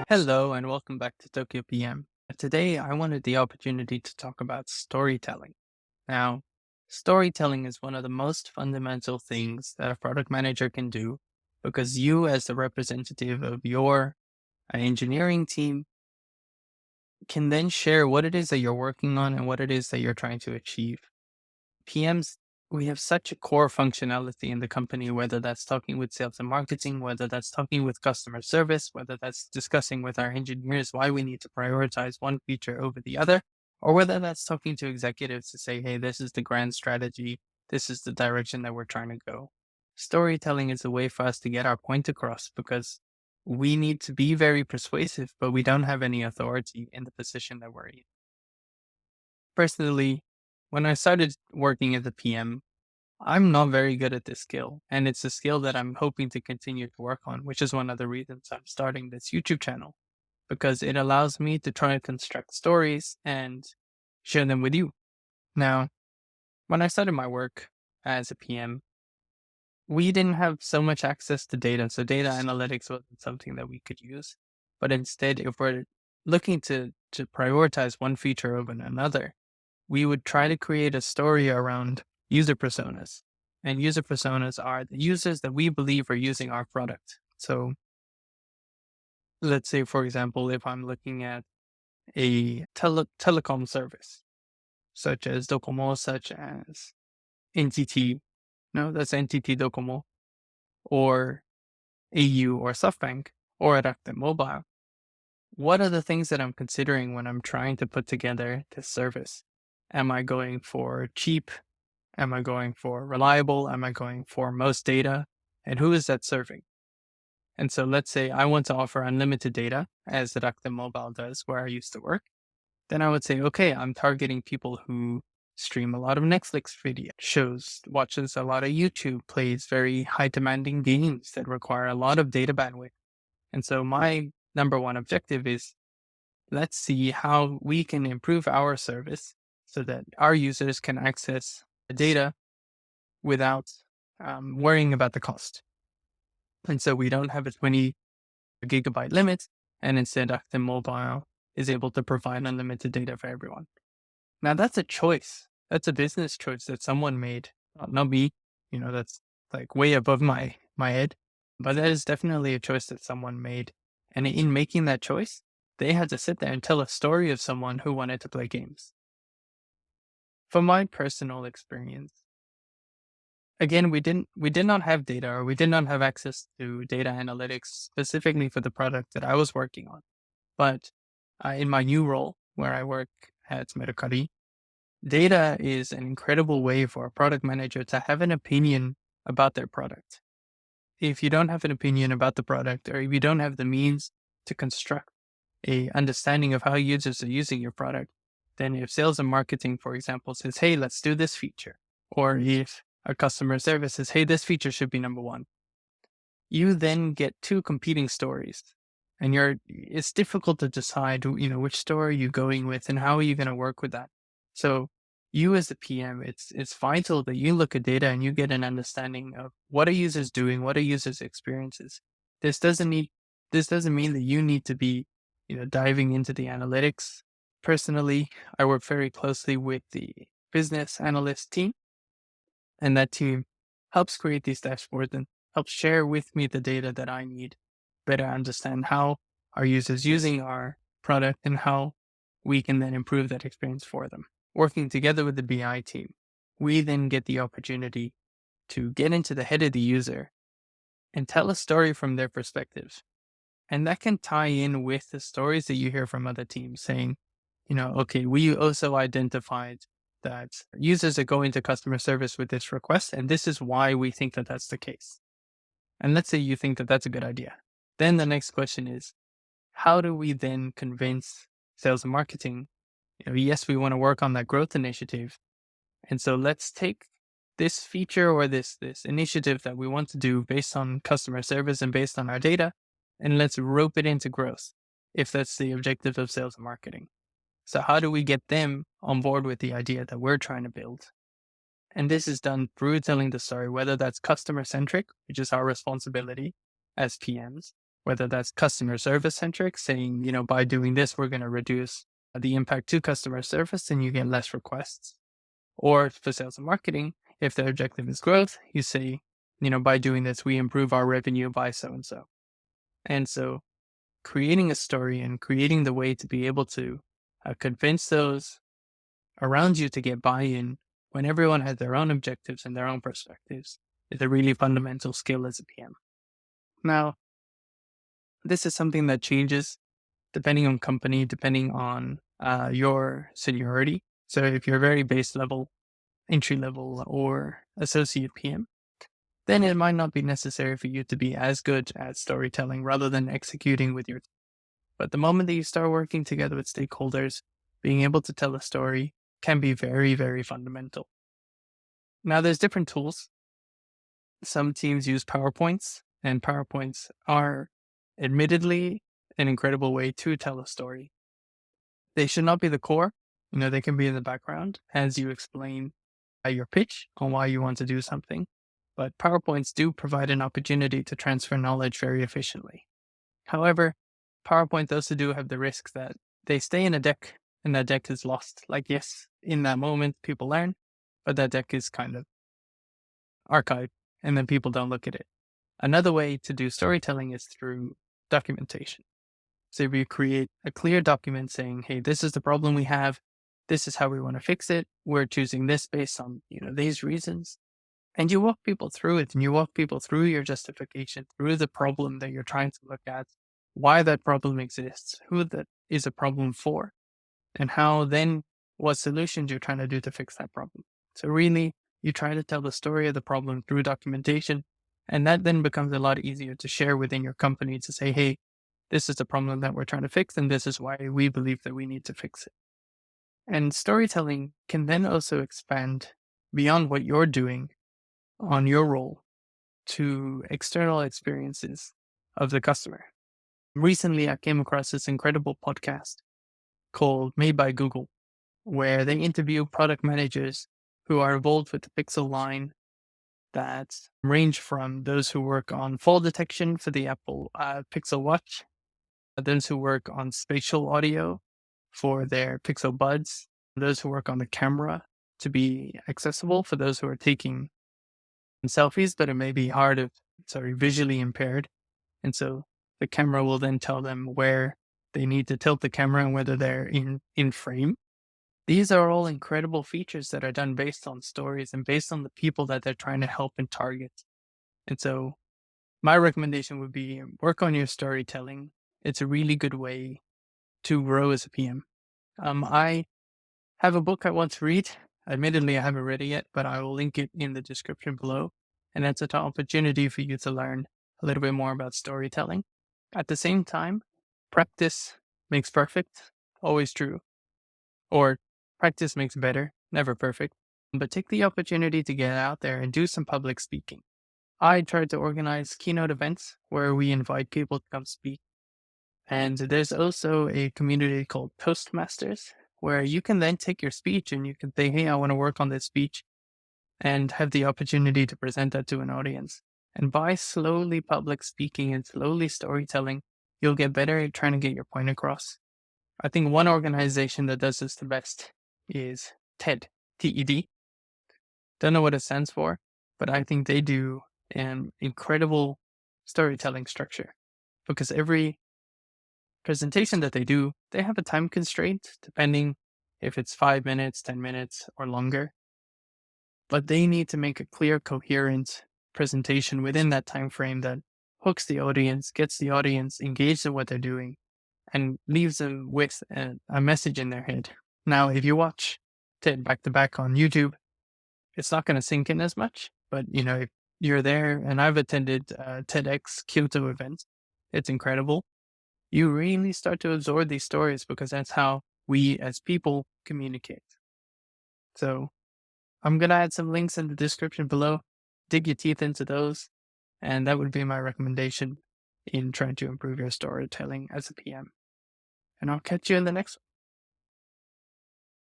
Hello and welcome back to Tokyo PM. Today, I wanted the opportunity to talk about storytelling. Now, storytelling is one of the most fundamental things that a product manager can do because you, as the representative of your engineering team, can then share what it is that you're working on and what it is that you're trying to achieve. PMs, we have such a core functionality in the company, whether that's talking with sales and marketing, whether that's talking with customer service, whether that's discussing with our engineers why we need to prioritize one feature over the other, or whether that's talking to executives to say, hey, this is the grand strategy, this is the direction that we're trying to go. Storytelling is a way for us to get our point across because we need to be very persuasive, but we don't have any authority in the position that we're in. Personally, when I started working as a PM, I'm not very good at this skill. And it's a skill that I'm hoping to continue to work on, which is one of the reasons I'm starting this YouTube channel, because it allows me to try and construct stories and share them with you. Now, when I started my work as a PM, we didn't have so much access to data. So data analytics wasn't something that we could use. But instead, if we're looking to prioritize one feature over another, we would try to create a story around user personas. And user personas are the users that we believe are using our product. So let's say, for example, if I'm looking at a telecom service, such as Docomo, such as NTT, no, that's NTT Docomo, or AU or SoftBank, or Rakuten Mobile. What are the things that I'm considering when I'm trying to put together this service? Am I going for cheap? Am I going for reliable? Am I going for most data? And who is that serving? And so let's say I want to offer unlimited data, as the Rakuten Mobile does, where I used to work. Then I would say, okay, I'm targeting people who stream a lot of Netflix video shows, watches a lot of YouTube, plays very high demanding games that require a lot of data bandwidth. And so my number one objective is let's see how we can improve our service so that our users can access the data without worrying about the cost. And so we don't have a 20 gigabyte limit, and instead the mobile is able to provide unlimited data for everyone. Now that's a choice. That's a business choice that someone made, not me. That's like way above my head. But that is definitely a choice that someone made. And in making that choice, they had to sit there and tell a story of someone who wanted to play games. From my personal experience, again, we did not have data, or we did not have access to data analytics specifically for the product that I was working on. But in my new role, where I work at Mercari, data is an incredible way for a product manager to have an opinion about their product. If you don't have an opinion about the product, or if you don't have the means to construct a understanding of how users are using your product, then if sales and marketing, for example, says, hey, let's do this feature, or if a customer service says, hey, this feature should be number one, you then get two competing stories. And it's difficult to decide, which story you're going with and how are you going to work with that. So you as the PM, it's vital that you look at data and you get an understanding of what are users doing, what are users' experiences. This doesn't mean that you need to be, diving into the analytics. Personally, I work very closely with the business analyst team, and that team helps create these dashboards and helps share with me the data that I need, better understand how our users using our product and how we can then improve that experience for them. Working together with the BI team, we then get the opportunity to get into the head of the user and tell a story from their perspective. And that can tie in with the stories that you hear from other teams saying, okay, we also identified that users are going to customer service with this request, and this is why we think that that's the case. And let's say you think that that's a good idea. Then the next question is, how do we then convince sales and marketing? Yes, we want to work on that growth initiative. And so let's take this feature or this initiative that we want to do based on customer service and based on our data, and let's rope it into growth if that's the objective of sales and marketing. So how do we get them on board with the idea that we're trying to build? And this is done through telling the story, whether that's customer centric, which is our responsibility as PMs, whether that's customer service centric, saying, by doing this, we're going to reduce the impact to customer service and you get less requests. Or for sales and marketing, if the objective is growth, you say, by doing this, we improve our revenue by so and so. And so creating a story and creating the way to be able to convince those around you to get buy-in when everyone has their own objectives and their own perspectives is a really fundamental skill as a PM. Now, this is something that changes depending on company, depending on your seniority. So if you're very base level, entry level, or associate PM, then it might not be necessary for you to be as good at storytelling rather than executing with your team. But the moment that you start working together with stakeholders, being able to tell a story can be very, very fundamental. Now, there's different tools. Some teams use PowerPoints, and PowerPoints are admittedly an incredible way to tell a story. They should not be the core. They can be in the background as you explain your pitch on why you want to do something. But PowerPoints do provide an opportunity to transfer knowledge very efficiently. However, PowerPoint also do have the risk that they stay in a deck and that deck is lost. Like, yes, in that moment, people learn, but that deck is kind of archived and then people don't look at it. Another way to do storytelling is through documentation. So if you create a clear document saying, hey, this is the problem we have, this is how we want to fix it, we're choosing this based on, these reasons. And you walk people through it and you walk people through your justification, through the problem that you're trying to look at, why that problem exists, who that is a problem for, and how then what solutions you're trying to do to fix that problem. So really, you try to tell the story of the problem through documentation, and that then becomes a lot easier to share within your company to say, hey, this is the problem that we're trying to fix, and this is why we believe that we need to fix it. And storytelling can then also expand beyond what you're doing on your role to external experiences of the customer. Recently, I came across this incredible podcast called Made by Google, where they interview product managers who are involved with the Pixel line that range from those who work on fall detection for the Apple Pixel Watch, those who work on spatial audio for their Pixel Buds, those who work on the camera to be accessible for those who are taking selfies, but it may be visually impaired. And so the camera will then tell them where they need to tilt the camera and whether they're in frame. These are all incredible features that are done based on stories and based on the people that they're trying to help and target. And so my recommendation would be work on your storytelling. It's a really good way to grow as a PM. I have a book I want to read. Admittedly, I haven't read it yet, but I will link it in the description below. And that's an opportunity for you to learn a little bit more about storytelling. At the same time, practice makes perfect, always true. Or practice makes better, never perfect. But take the opportunity to get out there and do some public speaking. I try to organize keynote events where we invite people to come speak. And there's also a community called Toastmasters, where you can then take your speech and you can say, hey, I want to work on this speech and have the opportunity to present that to an audience. And by slowly public speaking and slowly storytelling, you'll get better at trying to get your point across. I think one organization that does this the best is TED, TED. Don't know what it stands for, but I think they do an incredible storytelling structure because every presentation that they do, they have a time constraint depending if it's 5 minutes, 10 minutes, or longer. But they need to make a clear, coherent presentation within that time frame that hooks the audience, gets the audience engaged in what they're doing, and leaves them with a message in their head. Now, if you watch TED back to back on YouTube, it's not going to sink in as much. But if you're there, and I've attended TEDxKyoto events, it's incredible. You really start to absorb these stories because that's how we as people communicate. So I'm going to add some links in the description below. Dig your teeth into those. And that would be my recommendation in trying to improve your storytelling as a PM. And I'll catch you in the next one.